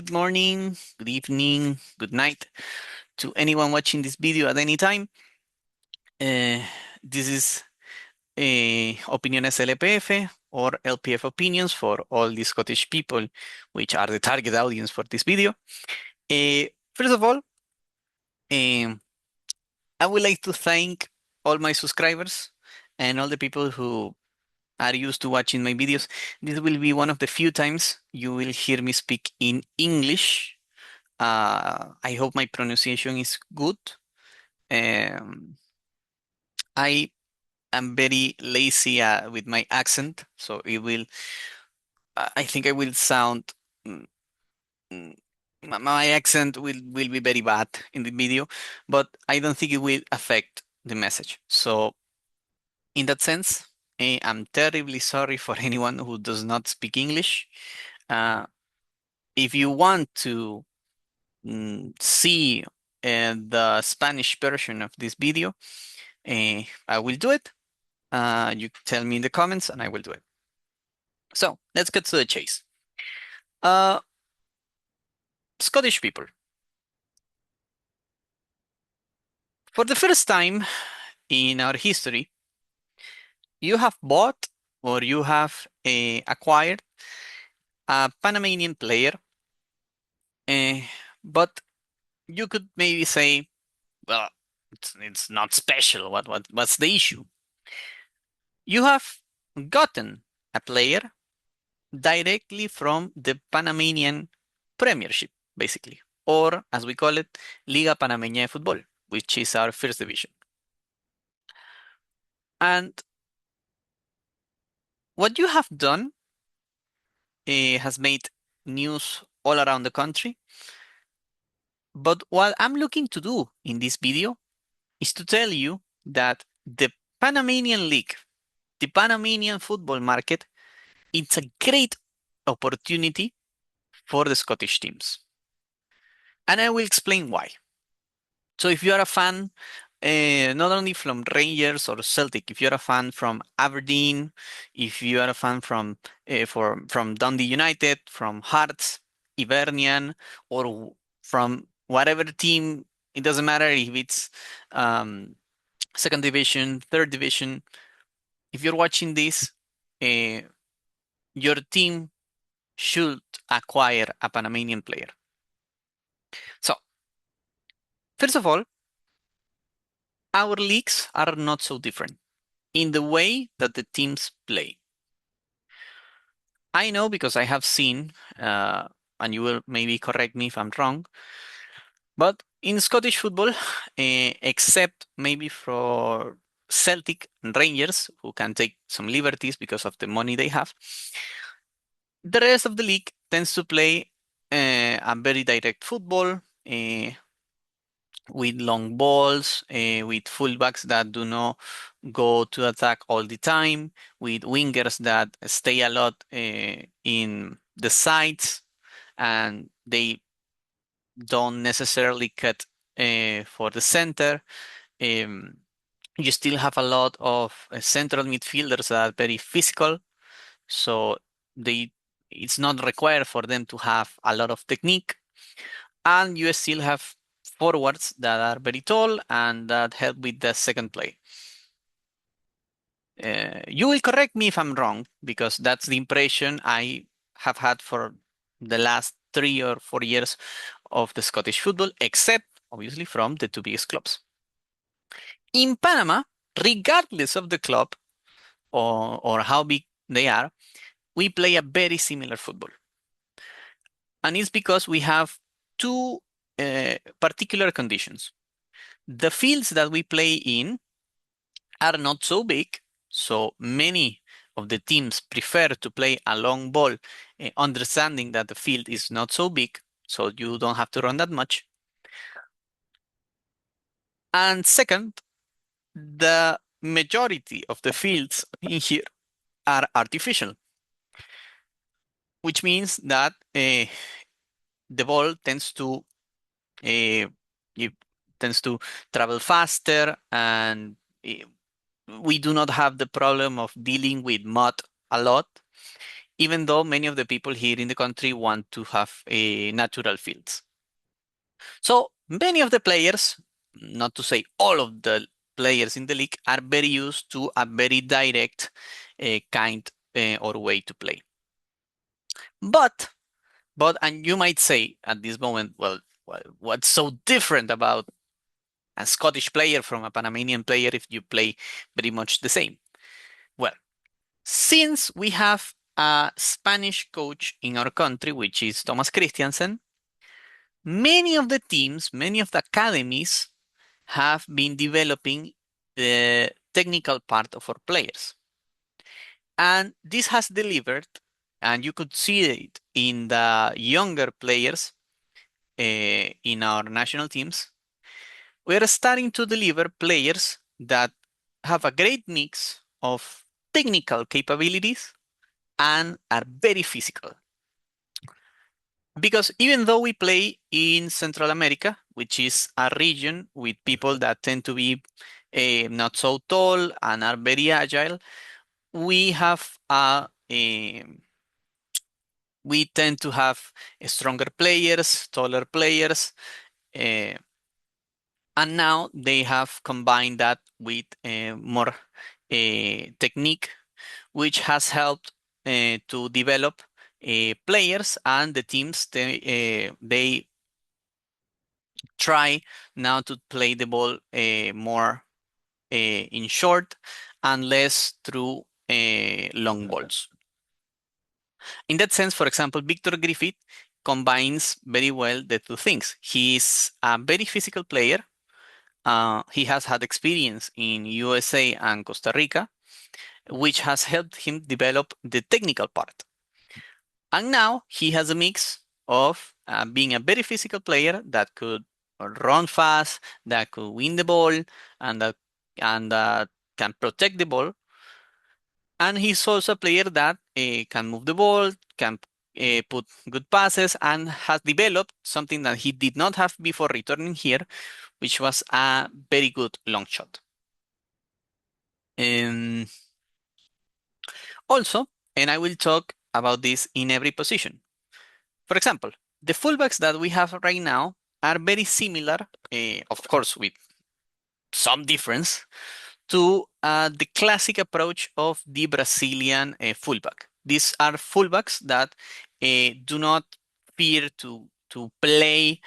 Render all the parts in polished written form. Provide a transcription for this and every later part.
good morning, good evening, good night to anyone watching this video at any time. This is Opiniones LPF or LPF Opinions for all the Scottish people, which are the target audience for this video. First of all, um, I would like to thank all my subscribers and all the people who are used to watching my videos. This will be one of the few times you will hear me speak in English. I hope my pronunciation is good. Um, I am very lazy with my accent, so it will. I think I will sound. mm, mm, my accent will be very bad in the video, but I don't think it will affect the message. So in that sense, I'm terribly sorry for anyone who does not speak English. Uh, if you want to see the Spanish version of this video, I will do it. You tell me in the comments and I will do it. So let's get to the chase. Uh, Scottish people. For the first time in our history, you have bought or you have acquired a Panamanian player, uh, but you could maybe say, well, it's not special. What's the issue? You have gotten a player directly from the Panamanian Premiership, basically, or as we call it, Liga Panameña de Fútbol, which is our first division. And what you have done has made news all around the country. But what I'm looking to do in this video is to tell you that the Panamanian League, the Panamanian football market, it's a great opportunity for the Scottish teams. And I will explain why. So if you are a fan, not only from Rangers or Celtic, if you're a fan from Aberdeen, if you are a fan from Dundee United, from Hearts, Hibernian, or from whatever team, it doesn't matter if it's second division, third division. If you're watching this, uh, your team should acquire a Panamanian player. So, first of all, our leagues are not so different in the way that the teams play. I know because I have seen, and you will maybe correct me if I'm wrong, but in Scottish football, except maybe for Celtic and Rangers, who can take some liberties because of the money they have, the rest of the league tends to play a very direct football. With long balls, with fullbacks that do not go to attack all the time, with wingers that stay a lot in the sides and they don't necessarily cut for the center. Um, you still have a lot of central midfielders that are very physical, so it's not required for them to have a lot of technique. And you still have forwards that are very tall and that help with the second play. You will correct me if I'm wrong, because that's the impression I have had for the last 3 or 4 years of the Scottish football, except obviously from the two biggest clubs. In Panama, regardless of the club or how big they are, we play a very similar football. And it's because we have two particular conditions. The fields that we play in are not so big, so many of the teams prefer to play a long ball, understanding that the field is not so big, so you don't have to run that much. And second, the majority of the fields in here are artificial, which means that the ball uh, tends to travel faster, and we do not have the problem of dealing with mud a lot. even though many of the people here in the country want to have natural fields. So many of the players, not to say all of the players in the league, are very used to a very direct kind or way to play. But and you might say at this moment, well, what's so different about a Scottish player from a Panamanian player if you play very much the same? Well, since we have a Spanish coach in our country, which is Thomas Christiansen, many of the teams, many of the academies have been developing the technical part of our players. And this has delivered, and you could see it in the younger players in our national teams. We are starting to deliver players that have a great mix of technical capabilities and are very physical. Because even though we play in Central America, which is a region with people that tend to be not so tall and are very agile, we have we tend to have stronger players, taller players, uh, and now they have combined that with more technique, which has helped to develop players and the teams. They try now to play the ball more in short and less through long balls. In that sense, for example, Victor Griffith combines very well the two things. He is a very physical player. He has had experience in USA and Costa Rica, which has helped him develop the technical part. And now he has a mix of being a very physical player that could run fast, that could win the ball, and that can protect the ball. And he's also a player that can move the ball, can put good passes, and has developed something that he did not have before returning here, which was a very good long shot. Um, Also, and I will talk about this in every position. For example, the fullbacks that we have right now are very similar, of course, with some difference, to the classic approach of the Brazilian fullback. These are fullbacks that do not fear to play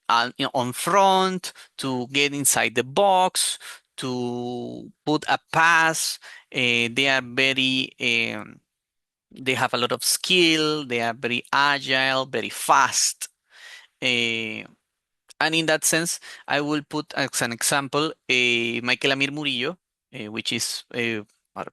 on front, to get inside the box, to put a pass. They are very they have a lot of skill. They are very agile, very fast. And in that sense, I will put as an example Michael Amir Murillo, which is our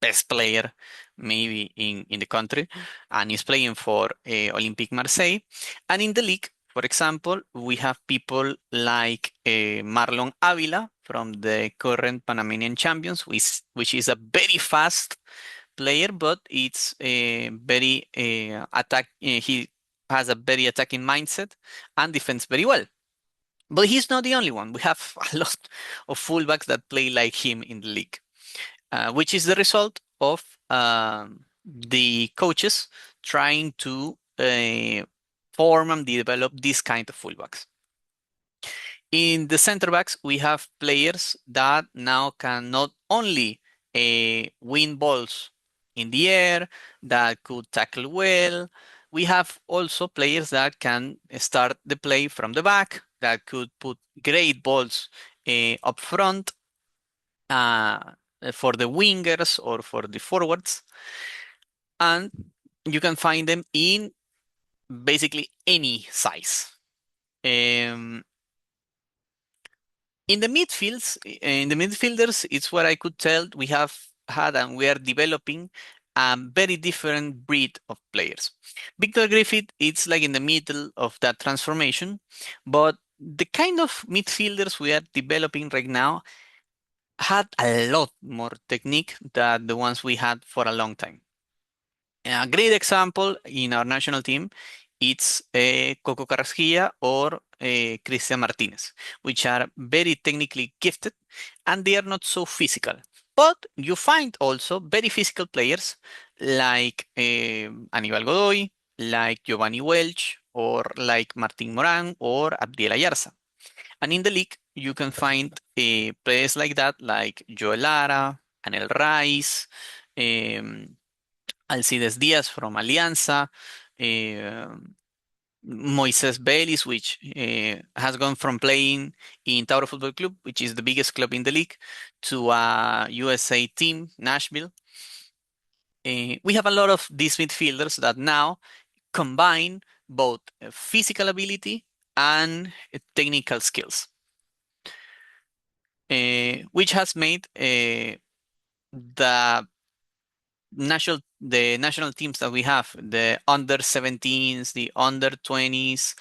best player maybe in the country, and is playing for Olympique Marseille. And in the league, for example, we have people like Marlon Avila from the current Panamanian champions, which is a very fast player, but it's a very attack. He has a very attacking mindset and defends very well. But he's not the only one. We have a lot of fullbacks that play like him in the league, which is the result of the coaches trying to form and develop this kind of fullbacks. In the center backs, we have players that now can not only win balls in the air, that could tackle well. We have also players that can start the play from the back, that could put great balls up front for the wingers or for the forwards. And you can find them in basically any size. In the midfielders, it's where I could tell we have had and we are developing a very different breed of players. Victor Griffith, it's like in the middle of that transformation, but the kind of midfielders we are developing right now had a lot more technique than the ones we had for a long time. A great example in our national team, it's Coco Carrasquilla or Cristian Martinez, which are very technically gifted and they are not so physical. But you find also very physical players like Aníbal Godoy, like Giovanni Welch, or like Martín Morán or Abdiel Ayarza. And in the league, you can find players like that, like Joel Lara, Anel Rice, um, Alcides Diaz from Alianza, Moises Baylis, which has gone from playing in Tauro Football Club, which is the biggest club in the league, to a USA team, Nashville. We have a lot of these midfielders that now combine both physical ability and technical skills, which has made the national teams that we have, the under 17s, the under 20s,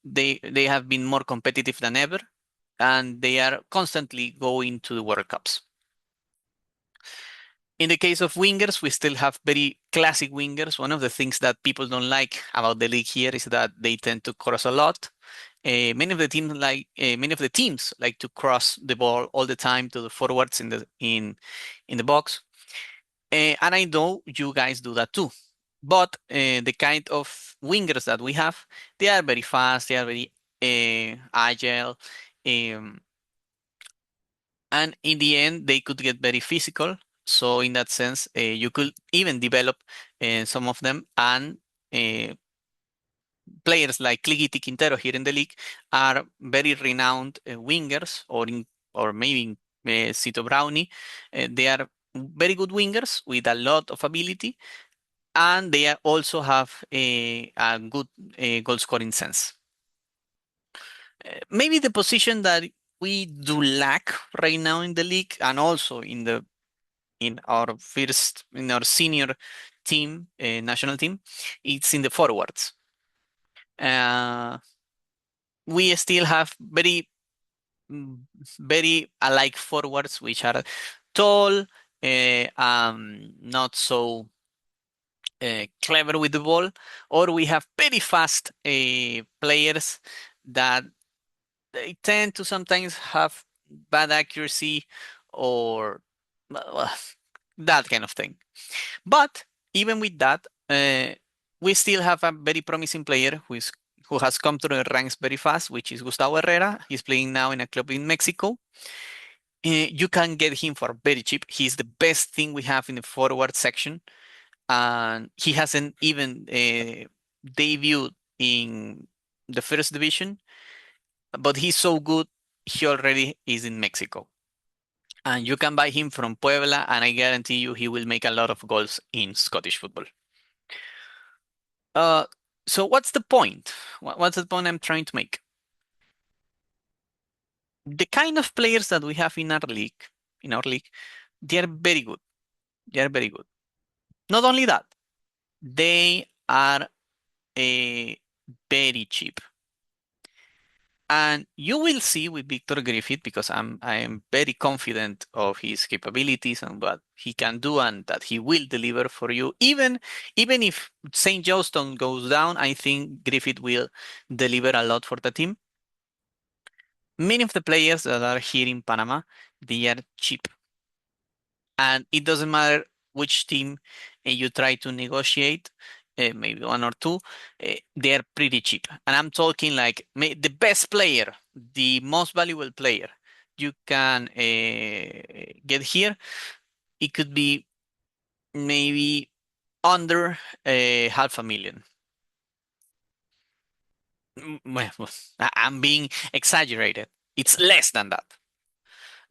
they have been more competitive than ever, and they are constantly going to the World Cups. In the case of wingers, we still have very classic wingers. One of the things that people don't like about the league here is that they tend to cross a lot. Many of the teams like to cross the ball all the time to the forwards in the box. And I know you guys do that too. But the kind of wingers that we have, they are very fast, they are very agile, um, and in the end, they could get very physical. So in that sense, you could even develop some of them, and uh, players like Cligity Quintero here in the league are very renowned wingers, or maybe Cito Brownie. They are very good wingers with a lot of ability, and they also have a good goal scoring sense. Maybe the position that we do lack right now in the league, and also in our senior team, national team, it's in the forwards. Uh, we still have mm, very alike forwards, which are tall, not so clever with the ball, or we have very fast players that they tend to sometimes have bad accuracy, or well, that kind of thing. But even with that, we still have a very promising player who has come through the ranks very fast, which is Gustavo Herrera. He's playing now in a club in Mexico. You can get him for very cheap. He's the best thing we have in the forward section, and he hasn't even debuted in the first division, but he's so good, he already is in Mexico. And you can buy him from Puebla, and I guarantee you he will make a lot of goals in Scottish football. Uh, so what's the point? What's the point I'm trying to make? The kind of players that we have in our league, they are very good. They are very good. Not only that, they are very cheap. And you will see with Victor Griffith, because I am very confident of his capabilities and what he can do, and that he will deliver for you. Even if St. Johnston goes down, I think Griffith will deliver a lot for the team. Many of the players that are here in Panama, they are cheap. And it doesn't matter which team you try to negotiate, maybe one or two, they are pretty cheap. And I'm talking like the best player, the most valuable player you can get here, it could be maybe under half a million. Well, I'm being exaggerated. It's less than that.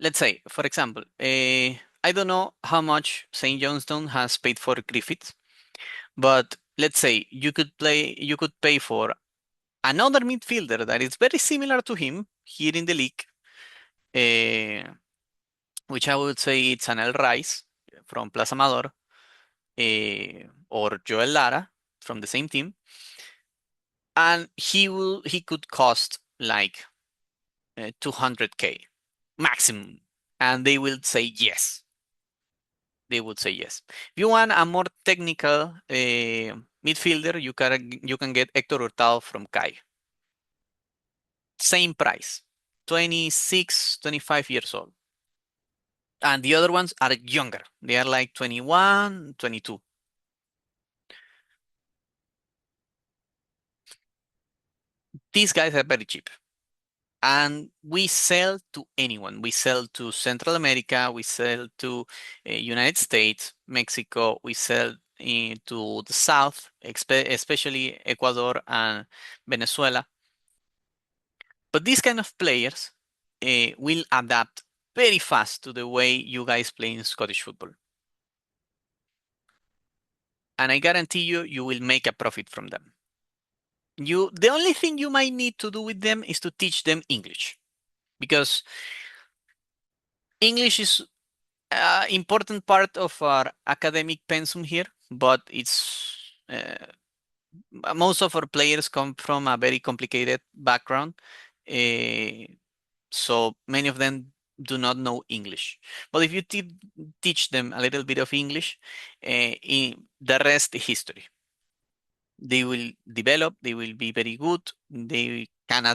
Let's say, for example, I don't know how much St. Johnston has paid for Griffith, but let's say you could pay for another midfielder that is very similar to him here in the league, uh, which I would say it's Anel Rice from Plaza Amador, or Joel Lara from the same team, and he could cost like 200K maximum, and they will say yes. They would say yes. If you want a more technical midfielder, you can get Hector Hurtado from Kai. Same price, 26, 25 years old. And the other ones are younger. They are like 21, 22. these guys are very cheap. And we sell to anyone. We sell to Central America, we sell to United States, Mexico, we sell to the South, especially Ecuador and Venezuela. But these kind of players will adapt very fast to the way you guys play in Scottish football. And I guarantee you, you will make a profit from them. The only thing you might need to do with them is to teach them English, because English is an important part of our academic pensum here, but most of our players come from a very complicated background. So many of them do not know English. But if you teach them a little bit of English, the rest is history. They will develop, they will be very good, they can